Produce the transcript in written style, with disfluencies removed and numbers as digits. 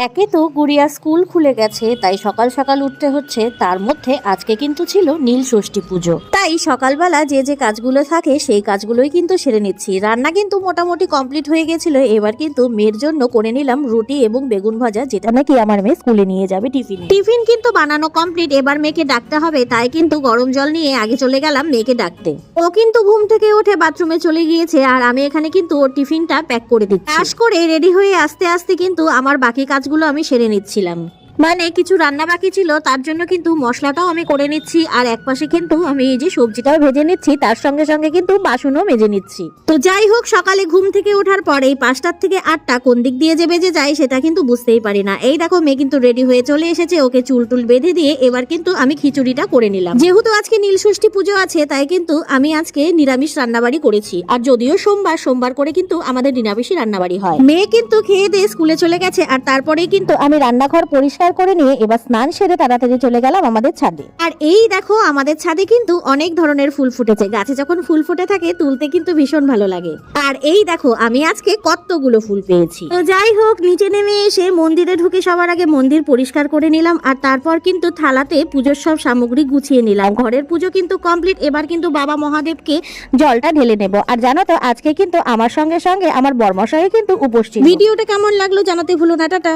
একে তো গুড়িয়া স্কুল খুলে গেছে, তাই সকাল সকাল উঠতে হচ্ছে। তার মধ্যে আজকে কিন্তু ছিল নীল ষষ্ঠী পুজো, তাই সকালবেলা যে যে কাজগুলো থাকে সেই কাজগুলোই কিন্তু সেরে নিচ্ছি। রান্না কিন্তু মোটামুটি কমপ্লিট হয়ে গেছিল। এবার কিন্তু মেয়ের জন্য করে নিলাম রুটি এবং বেগুন ভাজা, যেটা নাকি আমার মেয়ে স্কুলে নিয়ে যাবে টিফিনে। টিফিন কিন্তু বানানো কমপ্লিট, এবার মেয়েকে ডাকতে হবে, তাই কিন্তু গরম জল নিয়ে আগে চলে গেলাম মেয়েকে ডাকতে। ও কিন্তু ঘুম থেকে উঠে বাথরুমে চলে গিয়েছে, আর আমি এখানে কিন্তু ওর টিফিনটা প্যাক করে দিচ্ছি। আশ করে রেডি হয়ে আস্তে আস্তে কিন্তু আমার বাকি কাজগুলো আমি সেরে নিচ্ছিলাম। মানে কিছু রান্না বাকি ছিল, তার জন্য কিন্তু মশলাটাও আমি করে নিচ্ছি, আর একপাশে কিন্তু আমি এই যে সবজিটাও ভেজে নিচ্ছি, তার সঙ্গে সঙ্গে কিন্তু বাসনও মেজে নিচ্ছি। তো যাই হোক, সকালে ঘুম থেকে ওঠার পর এই 5টা থেকে 8টা কোন দিক দিয়ে যে বেজে যায় সেটা কিন্তু বুঝতেই পারি না। এই দেখো মেয়ে কিন্তু রেডি হয়ে চলে এসেছে, ওকে চুল টুল বেঁধে দিয়ে এবার কিন্তু আমি খিচুড়িটা করে নিলাম। যেহেতু আজকে নীলষষ্ঠী পুজো আছে, তাই কিন্তু আমি আজকে নিরামিষ রান্নাবাড়ি করেছি। আর যদিও সোমবার করে কিন্তু আমাদের নিরামিষই রান্নাবাড়ি হয়। মেয়ে কিন্তু খেয়ে দিয়ে স্কুলে চলে গেছে, আর তারপরেই কিন্তু আমি রান্নাঘর পরিষ্কার করে নিয়ে এবার স্নান সেরে তাড়াতাড়ি চলে গেলাম আমাদের ছাদে। আর এই দেখো আমাদের ছাদে কিন্তু অনেক ধরনের ফুল ফুটেছে। গাছে যখন ফুল ফুটে থাকে তুলতে কিন্তু ভীষণ ভালো লাগে। আর এই দেখো আমি আজকে কতগুলো ফুল পেয়েছি। তো যাই হোক, নিচে নেমে এসে মন্দিরে ঢুকে সবার আগে মন্দির পরিষ্কার করে নিলাম, আর তারপর কিন্তু থালাতে পুজোর সব সামগ্রী গুছিয়ে নিলাম। ঘরের পুজো কিন্তু কমপ্লিট। এবার কিন্তু বাবা মহাদেবকে জলটা ঢেলে নেব। আর জানো তো আজকে কিন্তু আমার সঙ্গে সঙ্গে আমার বরমশাইও কিন্তু উপস্থিত। ভিডিওটা কেমন লাগলো জানাতে ভুলো না। টাটা।